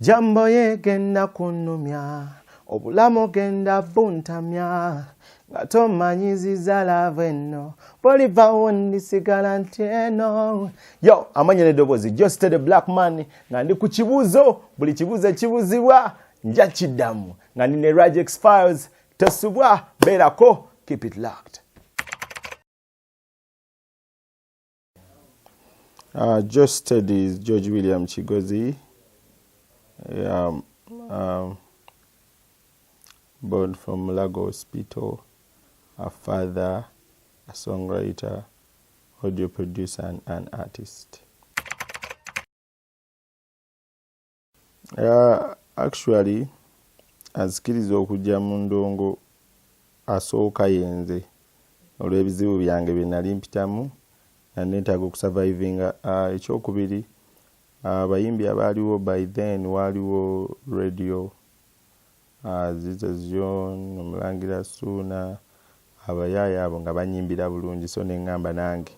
Jambo yegenda kunumya obulamu genda buntamya nga tomanyiziza lava eno bolivawo ndisigala nti eno. Yo amanyene eddoboozi Just the Black Man nga ndi ku kibuuzo, buli kibuuzo ekibuzibwa nja kiddamu nga nine Rajex Files. Tosubwa beerako, keep it locked. Just is George William Chigozi, born from Lago Hospital, a father, a songwriter, audio producer, and an artist. Actually, azikiriza okujja mu ndongo asooka yenze olw'ebizibu byange bye nali mpitamu na neetaaga okusurvivinga. Ekyokubiri, abayimbi abaaliwo by then waaliwo radio, Zizo Zion, Omulangira Suuna, abayaaya abo nga banyimbira bulungi, so ne ngamba nange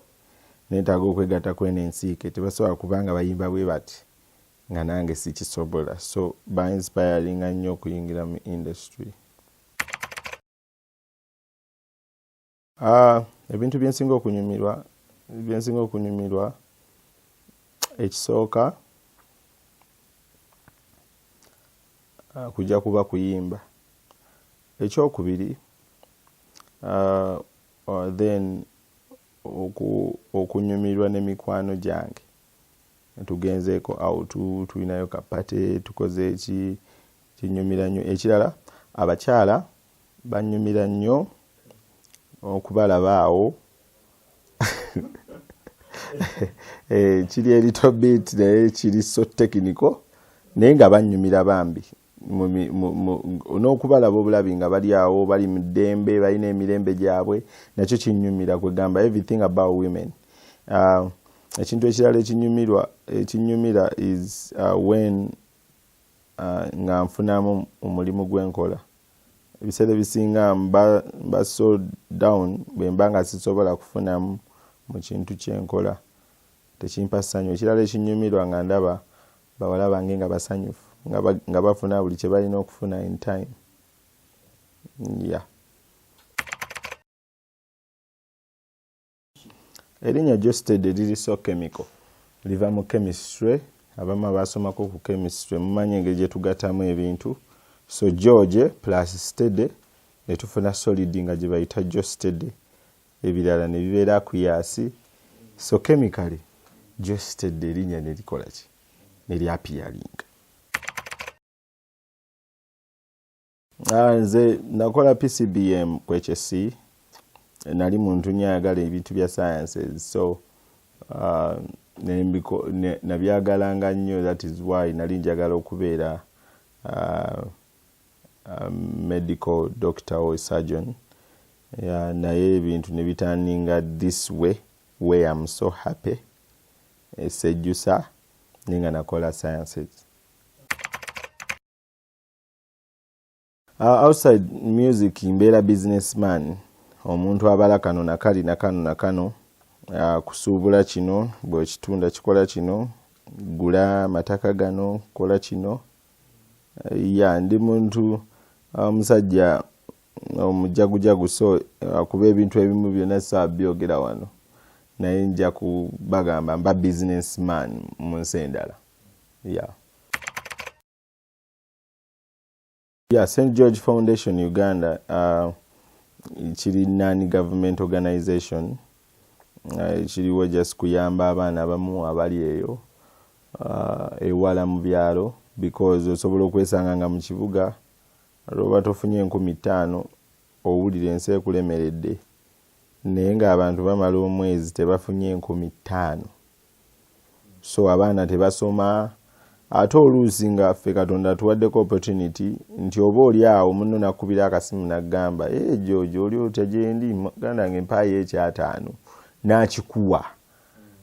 neetaaga okwegatta kweno ensiike, tebasobola kubanga bayimba bwe bati nga nange sikisobola, so ba inspiring nnyo okuyingira mu industry. Ebintu byensinga okunyumirwa ekisooka kujja kuba kuyimba. Ekyokubiri, then okunyumirwa n'emikwano gyange. Tugenzeeko out, tulinayo kapate, tukoze eki, kinyumira nnyo. Ekirala, abakyala banyumira nnyo okubalaba awo. Kiri a little bit naye kiri so technical naye nga banyumira bambi. N'okubalaba obulabi nga bali awo, bali mu ddembe, balina emirembe gyabwe, nakyo kinyumira. Kwegamba everything about women. Ekintu ekirala ekinyumira is when nga nfunamu omulimu gwenkola. Ebiseera ebisinga mba so down bwe mba nga sisobola kufunamu mu kintu kyenkola, tekimpa ssanyu. Ekirala ekinyumirwa nga ndaba bawala bange nga basanyufu, nga bafuna buli kye balina okufuna in time. Yeah. Erinnya Josted liri so chemical, liva mu chemistry. Abamu abasomako ku chemistry mumanyi engeri gye tugattamu ebintu. So George plus steady ne tufuna solid nga gye bayita Josted, ebirala ne bibeera akuyasi. So chemically Josted erinnya ne likola ki? Ne lyappearinga. Nze nakola PCBM ku HSC. Nali muntu nnyayagala ebintu bya sciences, so nabyagalanga nnyo. That is why nali njagala okubeera medical doctor or surgeon. Naye ebintu ne bitandinga this way where I'm so happy. Sejjusa ninga nakola sciences. Outside music mbeera businessman. Omuntu abala kano nakali nakano nakano, kusuubula kino, bw'ekitunda kikola kino, gula mataka gano, kola kino. Ndi muntu omusajja omujagujagu, so kuba ebintu ebimu byonna saabyogera wano, naye nja kubagamba mba businessman mu nsi endala. St. George Foundation Uganda, kiri non-government organization. Kiriwo just kuyamba abaana abamu abali eyo ewala mu byalo, because osobola okwesanga nga mu kibuga lwoba tofunye 5,000 owulira ensi ekulemeredde, naye ng'abantu bamala omwezi tebafunye 5,000. So abaana tebasoma. Ate oluusi nga ffe Katonda tuwaddeko opportunity nti oba oli awo munno nakubira akasimu n'agamba, Jojo oli otya gye ndi, muganda wange mpaayo ekya5 n'akikuwa,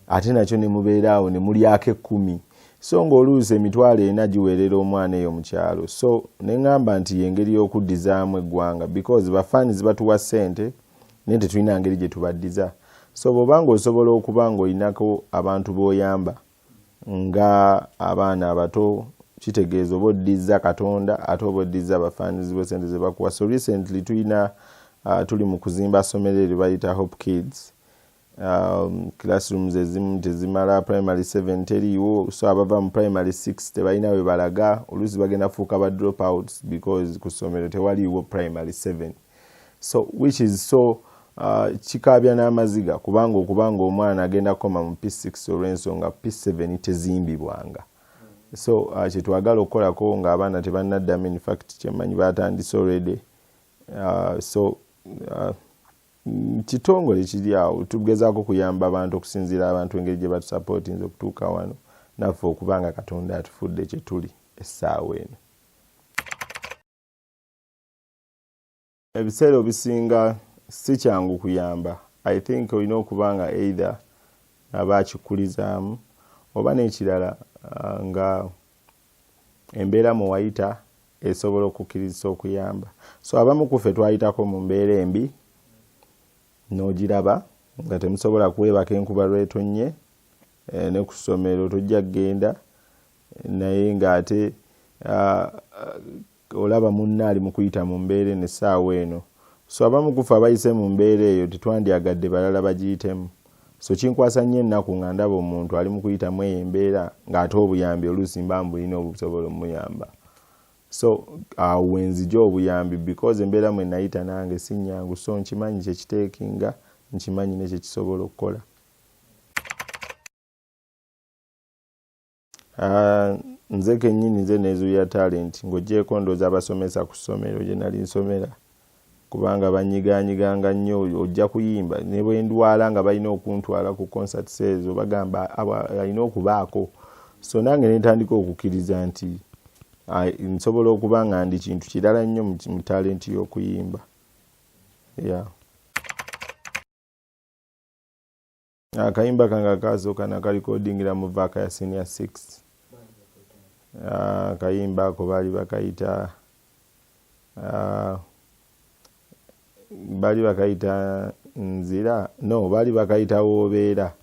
ate nakyo ne mubeera awo ne mulyako 10. So ng'oluusi emitwalo 4 giweerera omwana eyo mu kyalo. So ne ngamba nti y'engeri y'okuddizaamu eggwanga, because bafanizi batuwa ssente naye tetulina ngeri gye tubaddiza. So bw'obanga osobola okuba ng'olinako abantu b'oyamba nga abaana abato kitegeeza oba oddiza Katonda ate oba oddiza abafaanizi b'essente ze bakuwa. So recently tuli mu kuzimba ssomero eryo bayita Hope Kids. Classrooms ezimu tezimala, primary 7 teriiwo, so abava mu primary 6 tebalina we balaga, oluusi bagenda fuuka ba drop outs because ku ssomero tewaliiwo primary 7. So which is so kikaabya n'amaziga kubanga omwana agenda kukoma mu P6 olw'ensonga P7 tezimbibwanga. So kyetwagala okukolako ng'abaana tebannaddamu, in fact kyemmanyi batandise already. Kitongole kiri awo tugezaako kuyamba abantu okusinziira abantu engeri gye batusapootinze okutuuka wano naffe okubanga Katonda atufudde kye tuli essaawa eno. Ebiseera ebisinga si kyangu kuyamba. I think olina okubanga either abakikulizamu oba n'ekirala nga embeera mwe wayita esobola okukkiriza okuyamba. So abamu ku ffe twayitako mu mbeera embi n'ogiraba nga temusobola kuwebaka enkuba lwetonnye, ne ku ssomero tojja kgenda naye ng'ate olaba munno ali mu kuyita mu mbeera eno essaawa eno. So abamu ku ffe abayise mu mbeera eyo tetwandyagadde balala bagiyitemu. So kinkwasa nnyo ennaku nga ndaba omuntu ali mu kuyitamu eyo embeera ng'ate obuyambi oluusi mba mbulina obusobola omuyamba. So wenzija obuyambi because embeera mwe nayita nange si nnyangu, so nkimanyi kyekiteekinga, nkimanyi ne kyekisobola okukola. Nze kennyini nze neezuulira talent ng'oggyeko ndowooza abasomesa ku ssomero gye nali nsomera, kubanga banyiganyiganga nnyo ojja kuyimba ne bwe ndwala nga balina okuntwala ku concerts ezo bagamba alina okubaako. So nange ne ntandika okukkiriza nti nsobola okuba nga ndi kintu kirala nnyo mu talent y'okuyimba. Akayimba kange akasooka nakalikodingira mu vaaka ya senior 6. Akayimba ako baali bakayita nzira, no baali bakayita woobeera,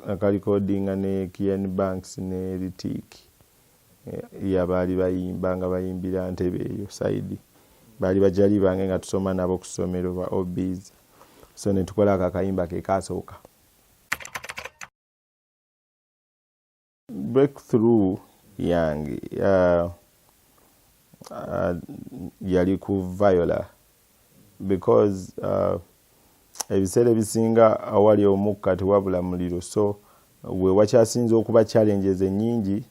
akalikodinga ne Kian Banks ne Ritik. Baali bayimba nga bayimbira Ntebe eyo side, baali bajali bange nga tusoma nabo ku ssomero ba OBs. So ne tukola akayimba ke kasooka. Breakthrough yange yali ku Viola because ebiseera ebisinga awali omukka tewabula muliro. So we wakyasinze okuba challenges ennyingi,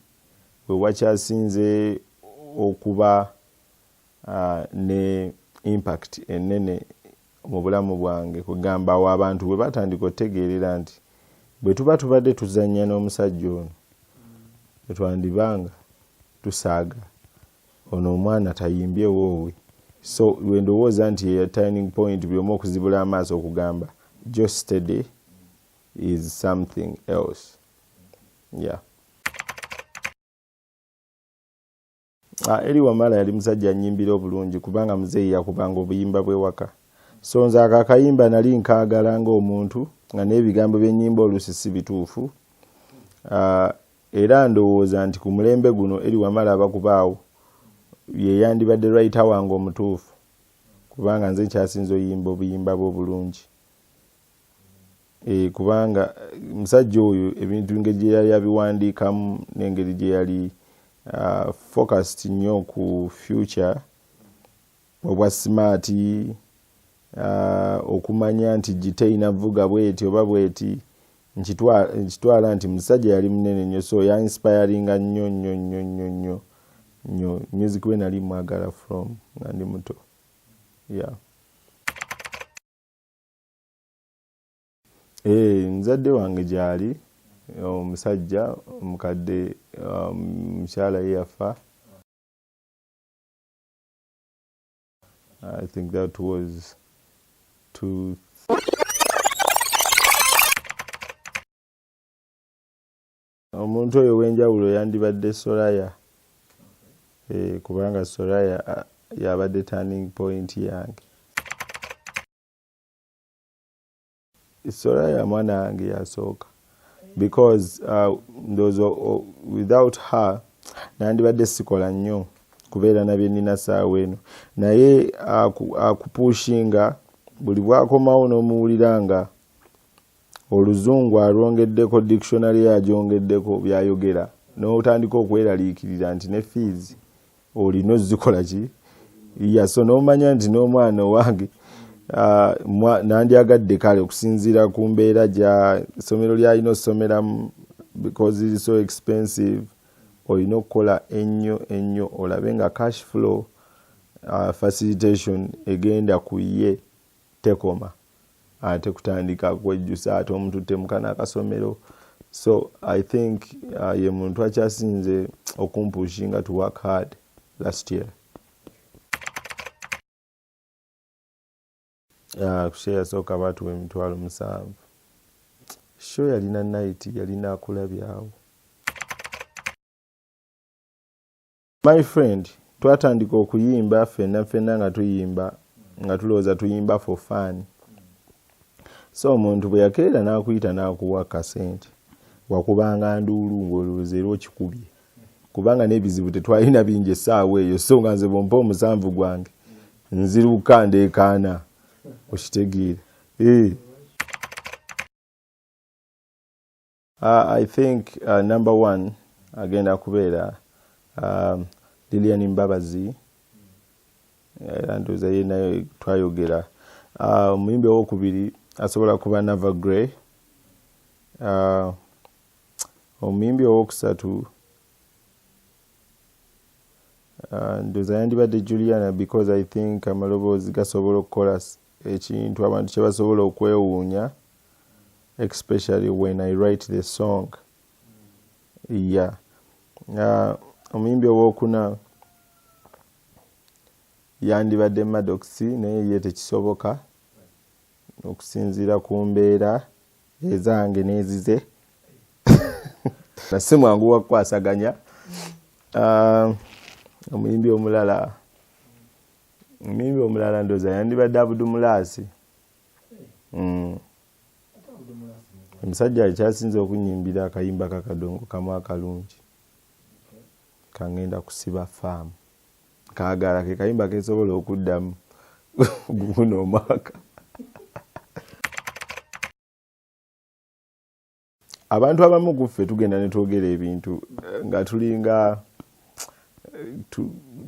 we wakyasinze okuba ne impact ennene mu bulamu bwange, kugamba awo abantu bwe batandika otegeerera nti bwe tuba tubadde tuzannya n'omusajja ono twandibanga tusaaga ono omwana tayimbye woowe. So lwe ndowooza nti ya turning point buli omu okuzibula amaaso okugamba just steady is something else. Eri Wamala yali musajja annyimbira obulungi kubanga muzeeyi yakubanga obuyimba bw'ewaka. So nze akayimba nali nkaagala ng'omuntu nga n'ebigambo by'ennyimba oluusi si bituufu. Era ndowooza nti ku mulembe guno Eri Wamala abakubaawo ye yandibadde writer wange omutuufu, kubanga nze nkyasinze oyimba obuyimba bwe obulungi. Kubanga musajja oyo ebintu engeri gye yali abiwandiikamu n'engeri gye yali focused nnyo ku future, obwa smart, okumanya nti giteyina vuga bweti oba bweti, nkitwala nti musajja yali munene nnyo. So ya inspiringa nnyo. Music we nali mwagala from nga ndi muto. Nzadde wange gyali omusajja omukadde, mukyala ye yafa. I think that was omuntu oyo w'enjawulo yandibadde Soraya, kubanga Soraya yabadde turning point yange. Soraya mwana wange yasooka because without her nandibadde sikola nnyo kubeera na bye nnina saawa eno naye akupushinga buli bwakomawo n'omuwulira nga oluzungu alwongeddeko dictionary agyongeddeko byayogera n'otandika okweraliikirira nti ne fees olina ozikola ki so n'omanya nti n'omwana owange nandyagadde kale okusinziira ku mbeera gya essomero lyalina okusomeramu because it is so expensive olina okukola ennyo olabe nga cash flow facilitation egenda ku ye tekoma ate kutandika kwejjusa ate omuntu temuka n'akasomero so I think ye muntu akyasinze okumpushinga to work hard last year. Kushe yasooka baatuwa $7,000 sho yalina night yalina akulabyawo. My friend twatandika okuyimba ffenna nga tuyimba nga tulowooza tuyimba for fun. So omuntu bwe yakeera n'akuyita n'akuwa akasente wakubanga nduulu ng'olowooza era okikubye kubanga n'ebizibu tetwalina bingi essaawa eyo so nga nze bompa omusanvu gwange nziruka ndeekaana okitegeera. I think number one agenda kubeera Lilian Mbabazi era ndowooza ye nayo twayogera. Omuyimbi owokubiri asobola kuba Nava Gray. Omuyimbi owokusatu ndowooza yandibadde Juliana because I think amaloboozi gasobola okukola ekintu abantu kye basobola okwewuunya especially when I write the song. Omuyimbi owokuna yandibadde Maddox naye ye tekisoboka okusinziira ku mbeera ezange n'ezize nasi mwangu wakukwasaganya. Omuyimbi omulala ndowooza yandibadde Abudumulasi. Omusajja akyasinze okunyimbira akayimba kakadongo kamu akalungi kangenda kusiba faamu kaagala ke kayimba kesobola okuddamu guno omwaka. Abantu abamu guffe tugenda ne twogera ebintu nga tulinga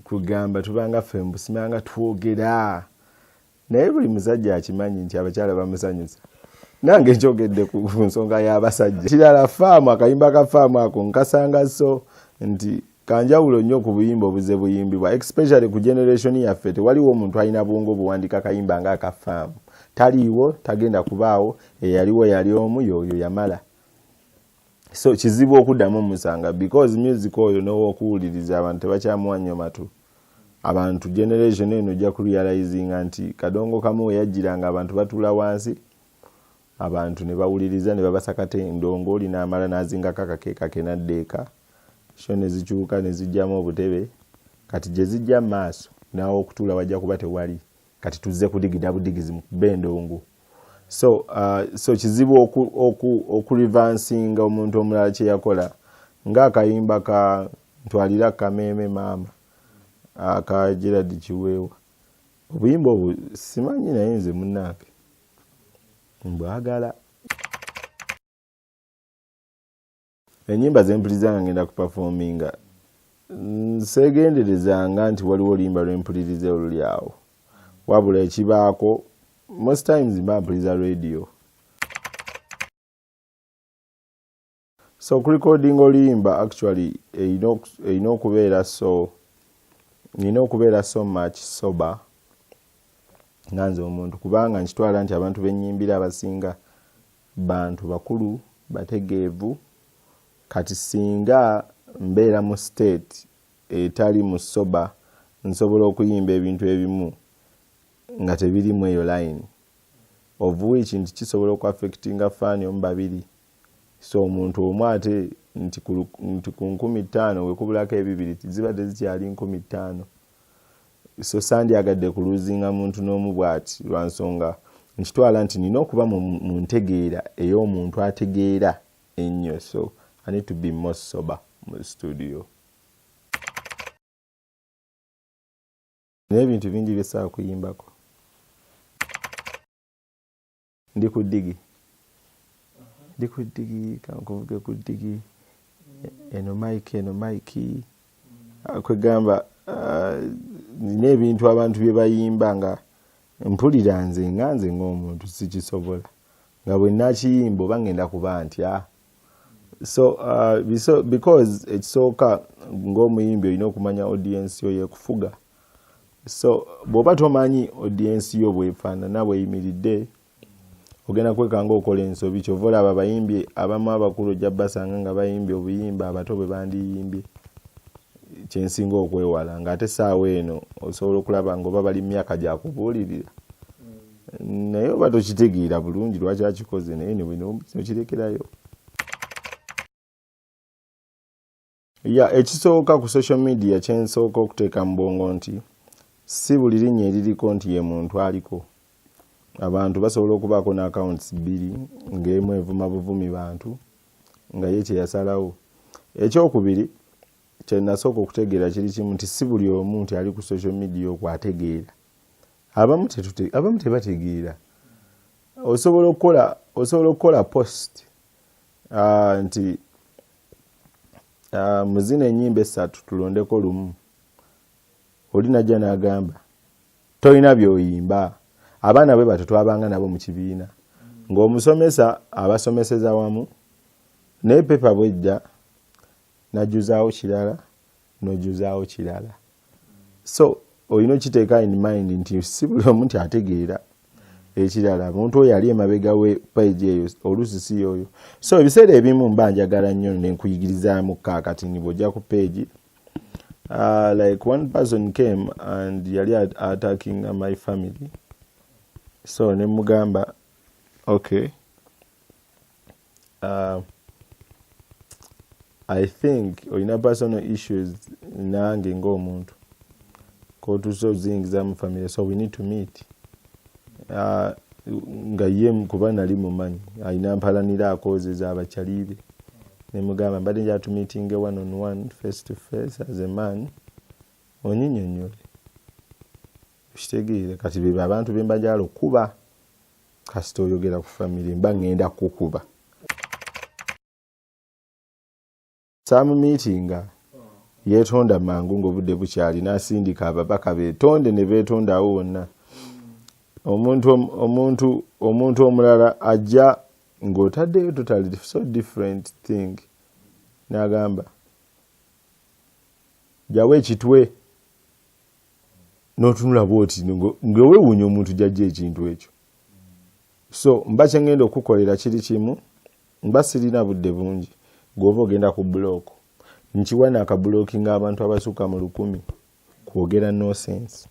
kugamba tubanga ffe mbusimanga twogera naye buli musajja akimanyi nti abakyala bamusanyusa. Nange nkyogedde ku nsonga y'abasajja kirala faamu akayimba ka faamu ako nkasanga so nti kanjawulo nnyo ku buyimba obuze buyimbibwa especially ku generation yaffe tewaliwo omuntu alina bwongo buwandika kayimba nga aka faamu taliiwo tagenda kubaawo eyaliwo yali omu yoyo yamala. So kizibu okuddamu omusanga because music oyo n'owokuwuliriza abantu tebakyamuwa nnyo matu. Abantu generation eno ojja kurealizinga nti kadongo kamu yajjiranga abantu batula wansi abantu ne bawuliriza ne babasakate endongo oli n'amala n'azingako akakeeka ke n'addeeka sho ne zikyuka ne zijjamu obutebe kati gye zijja mu maaso naawe okutuula wajja kuba tewali kati tuzze kudigida budigizi mu kuba endongo. So kizibu okurivansinga omuntu omulala kye yakola ng'akayimba ka ntwalira kameeme maama aka Gerard Kiweewa. Obuyimba obwo simanyi naye nze munnange mbwagala. Ennyimba ze mpuliriza nga ngenda kupafominga seegenderezanga nti waliwo oluyimba lwe mpuliriza oluli awo wabula ekibaako most times mba mpuliriza radio. So kurecording oluyimba actually erina okubeera so much sober nga nze omuntu kubanga nkitwala nti abantu b'ennyimbira abasinga bantu bakulu bategeevu kati singa mbeera mu state etali mu sober nsobola okuyimba ebintu ebimu nga tebirimu eyo line of which nti kisobola okuaffectinga faani omu babiri. So omuntu omu ate nti ku 5,000 wekubulako ebibiri zibadde zikyali 5,000. So sandyagadde kuluzinga muntu n'omu bw'ati lwa nsonga nkitwala nti nina okuba mu ntegeera ey'omuntu ategeera ennyo. So I need to be more sober mu studio. n'ebintu bingi byesobola kuyimbako. Ndi ku ddigi kankuvuge ku ddigi eno maiki kwegamba nina ebintu abantu bye bayimba nga mpulira nze ng'omuntu sikisobola nga bwe nakiyimba oba ngenda kuba ntya. So because ekisooka ng'omuyimbi olina okumanya audience yo yekufuga. So bw'oba tomanyi audience yo bwefaanana bweyimiridde ogenda kwekanga okola ensobi. Kyova olaba abayimbi abamu abakulu ojja basanga nga bayimbye obuyimba abato bwe bandiyimbye kyensinga okwewala ng'ate saawa eno osobola okulaba ng'oba bali mu myaka gya kubuulirira naye oba tokitegeera bulungi lwaki akikoze naye nokirekerayo. Ekisooka ku social media kyensooka okuteeka mu bwongo nti si buli linnya eririko nti ye muntu aliko. Abantu basobola okubaako n'accounts bbiri ng'emu evuma buvumi bantu nga ye kyeyasalawo. Ekyokubiri kye nasooka okutegeera kiri kimu nti si buli omu nti ali ku social media okwo ategeera. Abamu tebategeera. Osobola okukola post nti muzina ennyimba 3 tulondeko lumu. Oli najja n'agamba tolina by'oyimba. Abaana bwe bato twabanga nabo mu kibiina ng'omusomesa abasomeseza wamu naye pepa bwejja najjuzaawo kirala n'ojjuzaawo kirala. So olina okiteeka in mind nti si buli omu nti ategeera ekirala. Omuntu oyo ali emabega we page eyo oluusi si yoyo. So ebiseera ebimu mba njagala nnyo nenkuyigirizamu kaakati ni bw'ojja ku page like one person came and yali attacking my family. So ne mugamba okay I think olina personal issues nange ng'omuntu kotuso zingiza mu family, so we need to meet. Nga ye kuba nali mumanyi alina mpalanira akozeza abakyalibe. Ne mugamba mbadde njala tu meeting one on one face to face as a man onyinnyonnyole kitegeere kati bebe abantu be mbajala okuba kasita oyogera ku family mba ngenda kukuba. Some meeting yetonda mangu ng'obudde bukyali n'asindika ababaka beetonde ne beetondawo wonna. Omuntu omulala ajja ng'otaddeyo totally so different thing n'agamba jawe ekitwe n'otunula bwoti ng'owewuunya omuntu jajja ekintu ekyo. So mba kyengenda okukolera kiri kimu mba sirina budde bungi gw'oba ogenda ku block nkiwa n'akablockinga abantu abasukka mu 1,000 kwogera nonsense.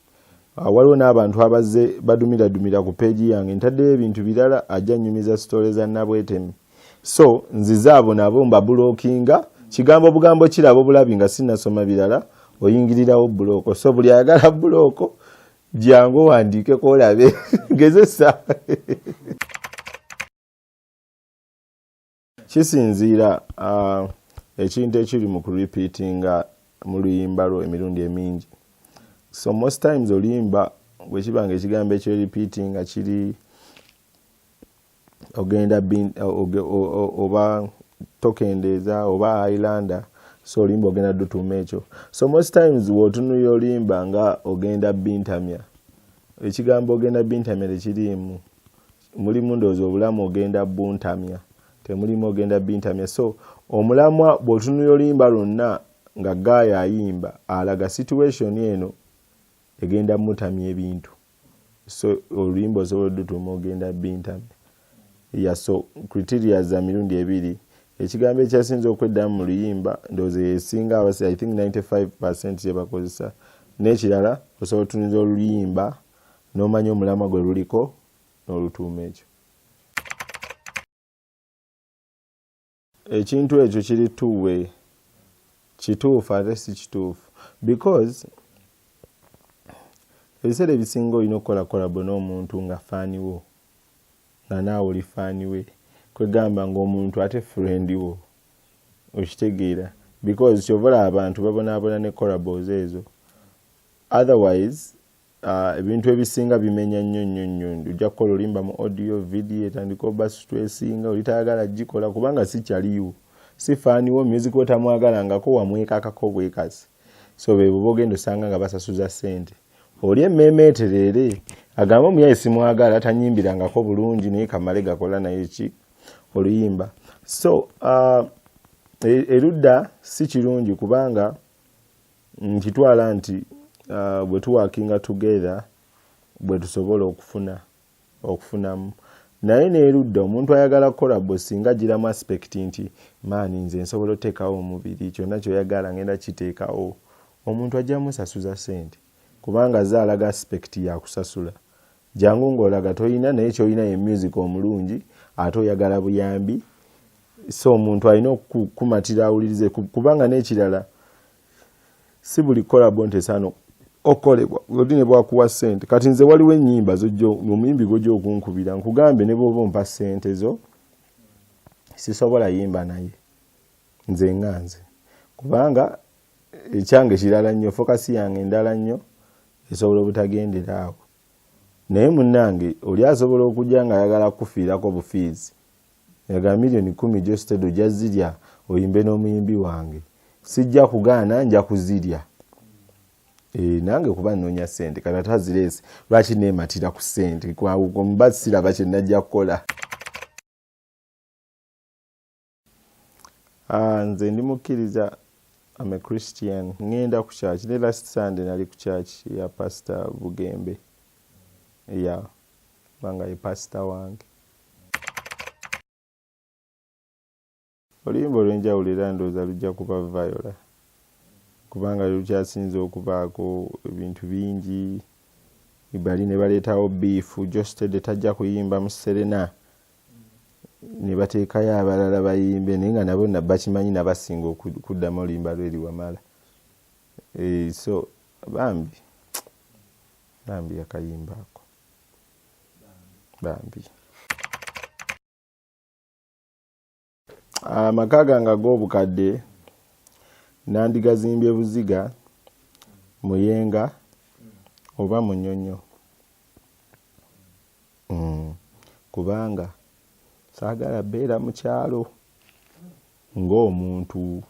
Waliwo n'abantu abazze badumira ku page yange ntaddeyo ebintu birala ajja nnyumiza story za nabwetemi. So nzize abo nabo mbablockinga kigambo bugambo kirabo bulabi nga sinnasoma birala oyingirirawo block. So buli ayagala block jangu wandiikeko olabe gezesa. Kisinziira ekintu ekiri mu kurepeatinga mu luyimba lwo emirundi emingi. So most times oluyimba bwe kiba ng'ekigambo ekyo repeatinga kiri ogenda oba tokendeeza oba Highlander. So oluyimba ogenda dutuuma ekyo. So most times w'otunuulira oluyimba nga ogenda bintamya. Ekigambo ogenda bintamya tekiriimu. Mulimu ndowooza obulamu ogenda buntamya. Temulimu ogenda bintamya. So omulamwa bw'otunuulira oluyimba lwonna nga Gaaya ayimba alaga situation eno egenda mutamya ebintu. So oluyimba osobola odutuuma ogenda bintamya. So criteria za mirundi ebiri. Ekigambo ekyasinze okweddamu mu luyimba ndowooza esinga abase I think 95% kye bakozesa. N'ekirala osobola otunuulira oluyimba n'omanya omulamwa gwe luliko n'olutuuma ekyo. Ekintu ekyo kiri two-way. Kituufu ate si kituufu. Because ebiseera ebisinga olina okukola kolabo n'omuntu nga faani wo nga naawe oli faani we. Kwegamba ng'omuntu ate friend wo okitegeera. Because kyova olaba abantu babonaabona ne collabos ezo. Otherwise ebintu ebisinga bimenya nnyo ojja kukola olimba mu audio video etandika obasu twesinga olitayagala gikola kubanga si kyaliwo si faaniwo music otamwagalangako wamwekakako bwekasi so bebo bogenda osanga nga basasuza ssente oli emmeemeeterere agamba omuyayi simwagala tanyimbirangako bulungi naye kamale gakola naye ki oluyimba so erudda si kirungi kubanga nkitwala nti bwe tuwakinga together bwe tusobola okufunamu naye neerudda omuntu ayagala kolabo singa giramu aspect nti maani nze nsobola oteekawo omubiri kyonna kyoyagala ngenda kiteekawo omuntu ajja musasuza ssente kubanga zaalaga aspect yakusasula jangu ng'olaga toyina naye kyolina ye music omulungi ate oyagala buyambi so omuntu alina okukumatira awulirize kubanga n'ekirala si buli kolabo ntesaano okolebwa odi ne bwakuwa ssente kati nze waliwo ennyimba omuyimbi gojja okunkubira nkugambe ne bw'oba ompa ssente zo sisobola yimba naye nze nganze kubanga ekyange kirala nnyo fokasi yange endala nnyo esobola obutagendera awo naye munnange oli asobola okujja nga ayagala kufiirako bufiizi yagala miliyoni 10 gy'ositedo ojja zirya oyimbe n'omuyimbi wange sijja kugaana nja kuzirya nange kuba nnoonya ssente kati atazireese lwaki neematira ku ssente omuba siraba kye najja kukola nze ndi mukkiriza I'm a Christian ngenda ku church ne last Sunday nali ku church ya Pastor Bugembe banga ye pastor wange oluyimba olwenjawulira ndooza lujja kuba Viola kubanga lukyasinza okubaako ebintu bingi ibali ne baleetawo biifu Josted tajja kuyimba mu Serena ne bateekayo abalala bayimbe naye nga nabo bakimanyi nabasinga okuddamu oluyimba lweri wamala so bambi akayimba ako bambi amaka gange ag'obukadde nandigazimbye Buziga Muyenga oba Munyonyo kubanga saagala beera mu kyalo ng'omuntu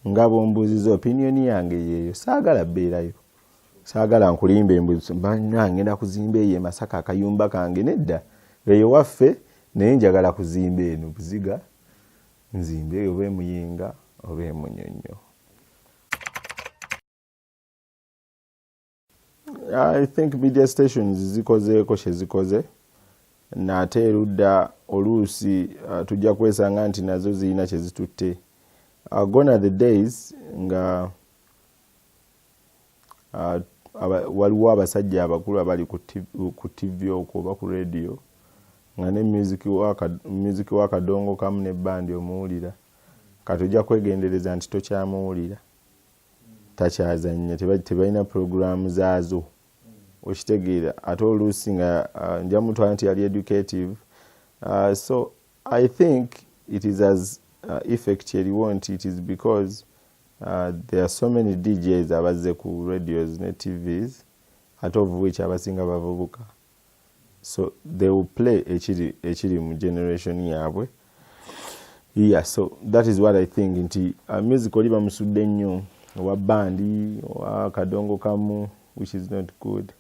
nga bombuuziza opinion yange yeeyo saagala beerayo saagala nkulimba embuzi ngenda kuzimba eyo Masaka akayumba kange nedda eyo waffe naye njagala kuzimba eno Buziga nzimbe eyo oba Muyenga oba Munyonyo. I think media stations zikozeeko kye zikoze naate erudda oluusi tujja kwesanga nti nazo zirina kye zitutte gone are the days nga waliwo abasajja abakulu abali ku TV okwo oba ku radio nga ne music w'akadongo kamu ne bandi omuwulira kati ojja kwegendereza nti tokyamuwulira takyazannya tebalina programu zaazo okitegeera ate oluusi nga nja mutwala nti yali educative so I think it is as effect eriwo nti it is because there are so many DJs abazze ku radios ne TVs ate of which abasinga bavubuka so they will play ekiri mu generation yaabwe so that is what I think nti music oli bamusudde nnyo owa bandi owa kadongo kamu which is not good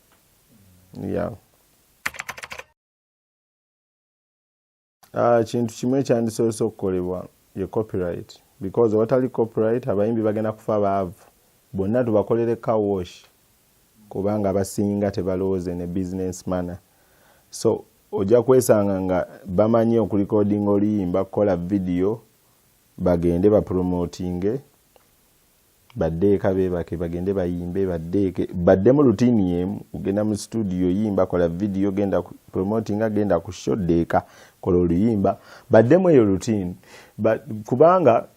kintu kimwe ekyandisoose okukolebwa ye copyright because watali copyright abayimbi bagenda kufa baavu bonna tubakolere car wash kubanga abasinga tebalowooze ne business manner so ojja kwesanga nga bamanyi okulikodinga oluyimba kukola video bagende bapromotinge baddeeka beebake bagende bayimbe baddeeke baddemu rutini yemu ugenda mu studio yimba kola video genda promotinga genda ku show deeka kola oluyimba baddemu eyo rutini kubanga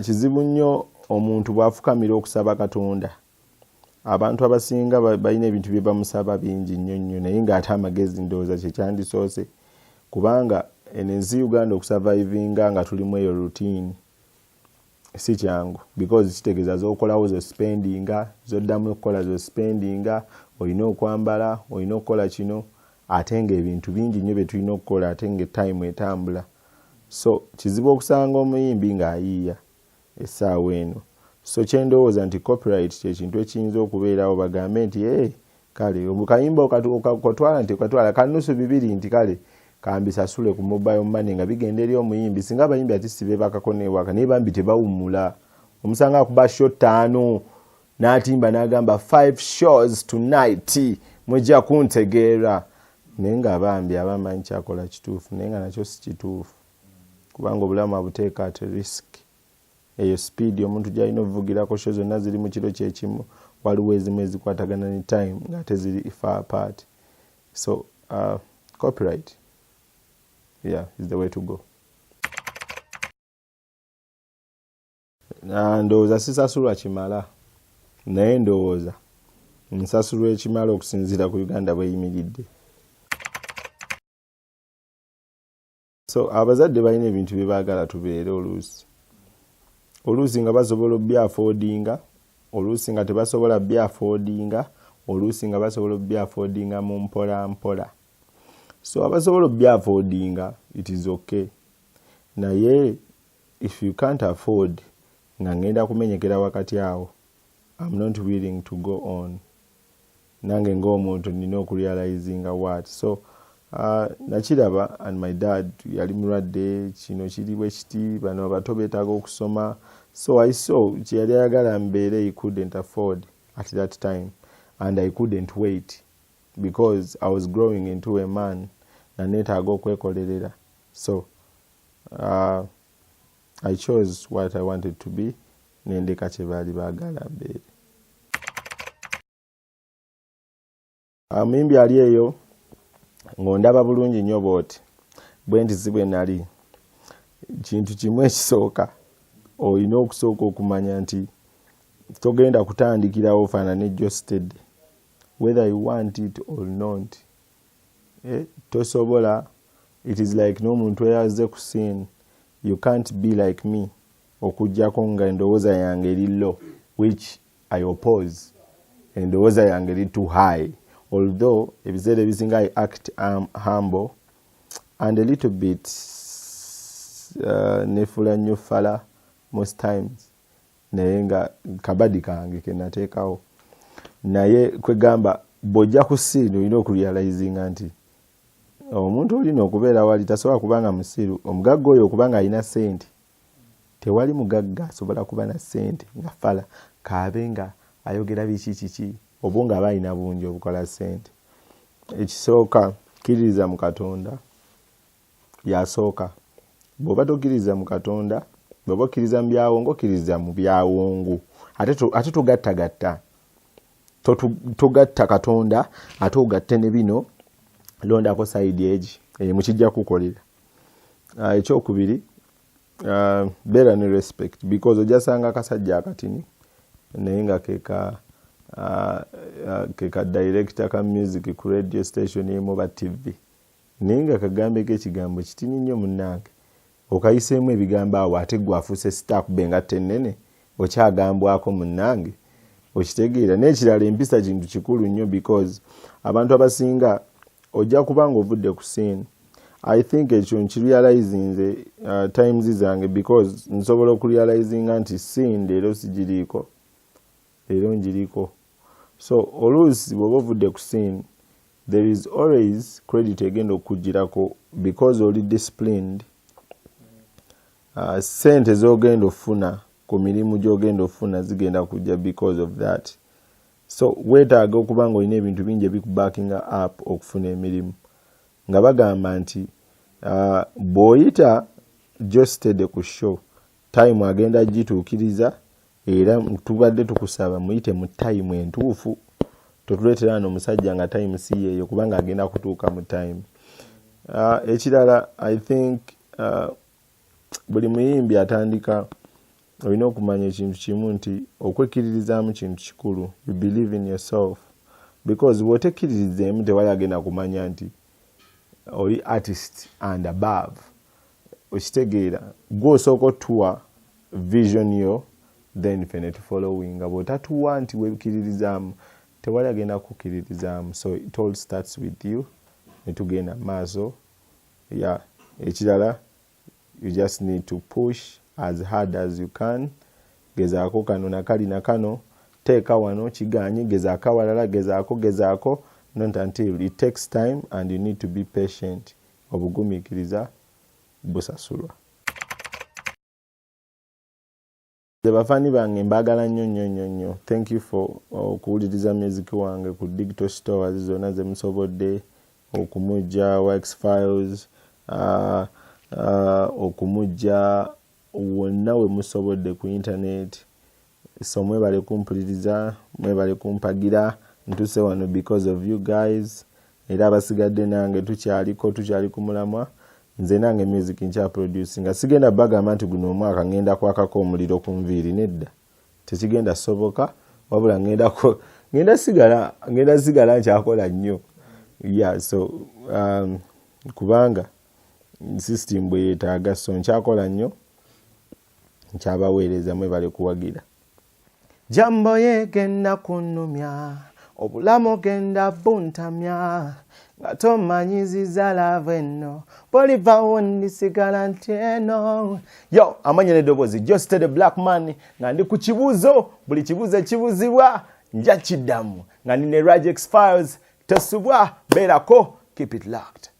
kizibu nnyo omuntu bwafukamira okusaba Katonda abantu abasinga balina ebintu bye bamusaba bingi nnyo naye ng'ate amagezi ndowooza kyekyandisoose kubanga ensi Uganda okusurvivinga nga tulimu eyo rutini si kyangu because kitegeeza z'okolawo zo spendinga zoddamu okukola zo spendinga olina okwambala olina okukola kino ate ng'ebintu bingi nnyo bye tulina okukola ate ng'etime etambula so kizibu okusanga omuyimbi ng'ayiiya essaawa eno so kyendowooza nti copyright kyekintu ekiyinza okubeerawo bagambe nti kale obukayimba okatwala nti okatwala kanusu 2 nti kale kambisasule ku mobile money nga bigenda eri omuyimbi singa abayimbi ati sibe bakakoneewaka naye bambi tebawummula omusanga akuba shot 5 n'atimba n'agamba 5 shows tonight mujja kuntegeera naye nga bambi abamanyi kyakola kituufu naye nga nakyo si kituufu kubanga obulamu abuteeka at risk eyo speed omuntu gy'alina okuvugirako show zonna ziri mu kiro kyekimu waliwo ezimu ezikwatagana ne time nga teziri far apart so copyright is the way to go. Ndowooza sisasulwa kimala naye ndowooza nsasulwa ekimala okusinziira ku Uganda bweyimiridde. So abazadde balina ebintu bye baagala tubeere oluusi nga basobola obyafoodinga oluusi nga tebasobola byafoodinga oluusi nga basobola byafoodinga mu mpola. So abasobola byafoodinga it is okay naye if you can't afford nga ngenda kumenyekera wakati awo I'm not willing to go on nange ng'omuntu nina okurealizinga what so nakiraba and my dad yali mulwadde kino kiri bwe kiti bano abato beetaaga okusoma so I saw kyeyali ayagala mbeere he couldn't afford at that time and I couldn't wait because I was growing into a man na neetaaga okwekolerera so I chose what I wanted to be nendeka kye baali baagala mbeere. Muyimbi ali eyo ng'ondaba bulungi nnyo bw'oti bwe nti si bwe nali kintu kimu ekisooka olina okusooka okumanya nti togenda kutandikirawo ofaanane Josted whether you want it or not tosobola it is like n'omuntu eyaze ku scene you can't be like me okujjako nga endowooza yange eri low which I oppose endowooza yange eri too high although ebiseera ebisinga I act humble and a little bit nefula nnyo fala most times naye nga kabadi kange kenateekawo naye kwegamba bw'ojja ku scene olina okurealizinga nti omuntu olina okubeera wali tasobola kubanga musiru omugagga oyo okubanga alina ssente tewali mugagga asobola kuba na ssente nga fala kaabe nga ayogera biki oba nga aba alina bungi obukola ssente. Ekisooka kkiririza mu Katonda yasooka bw'oba tokkiriza mu Katonda bw'oba okkiriza mu byawongo okkiriza mu byawongo ate togattagatta togatta Katonda ate ogatte ne bino londako side egi mukijja kukolera. Ekyokubiri beera ne respect because ojasanga akasajja akatini naye nga keka director ka music ku radio station emu ba TV naye nga kagambeko ekigambo kitini nnyo munnange okayiseemu ebigambo awo ate gwafuuse star kubenga tennene okyagambwako munnange okitegeera n'ekirala empisa kintu kikulu nnyo because abantu abasinga ojja kubanga ovudde ku scene I think ekyo nkirealizinze times zange because nsobola okurealizinga nti scene leero sigiriiko leero njiriiko so oluusi bw'oba ovudde ku scene there is always credit egenda okujjirako because oli disciplined sente z'ogenda ofuna ku mirimu gy'ogenda ofuna zigenda kujja because of that so weetaaga okuba nga olina ebintu bingi ebikubackinga up okufuna emirimu nga bagamba nti bw'oyita Josted ku show time agenda gituukiriza era tubadde tukusaba muyite mu time entuufu totuleetera wano omusajja nga time si yeeyo kubanga agenda kutuuka mu time. Ekirala I think buli muyimbi atandika olina okumanya ekintu kimu nti okwekkiririzaamu kintu kikulu you believe in yourself because bw'otekkiririzeemu tewali agenda kumanya nti oli artist and above okitegeera gwe osooka otuwa vision yo then fene following bw'otatuwa nti wekkiririzaamu tewali agenda kukkiririzaamu. So it all starts with you. Netugenda maaso. Yeah, ekirala you just need to push as hard as you can. Gezaako kano nakali nakano, teeka wano kiganyi, gezaako awalala, gezaako, not until it takes time, and you need to be patient. Obugumiikiriza busasulwa. Bafani bange mbagala nnyo. Thank you for okuwuliriza music wange ku digital stores zonna ze musobodde okumujja Wax Files, okumujja wonna we musobodde ku internet. So mwebale kumpuliriza, mwebale kumpagira, ntuse wano because of you guys. Era abasigadde nange tukyali ku mulamwa. Nze nange music nkya producing. Sigenda bagamba nti guno omwaka ngenda kwakako omuliro ku nviiri, nedda. Tekigenda soboka, wabula ngenda sigala nkyakola nnyo. Yeah, so kubanga system bwe yeetaaga, so nkyakola nnyo, nkyabaweereza mwebale kuwagira. Jambo yegenda kunnumya, obulamu genda buntamya, nga tomanyiziza laavu eno, bw'olivaawo ndisigala ntyeno. Yo, amanya n'eddoboozi Just the Black Man, nga ndi ku kibuuzo, buli kibuuzo ekibuuzibwa nja kiddamu, nga ndi ne Rajex Files, tosubwa, beerako, keep it locked.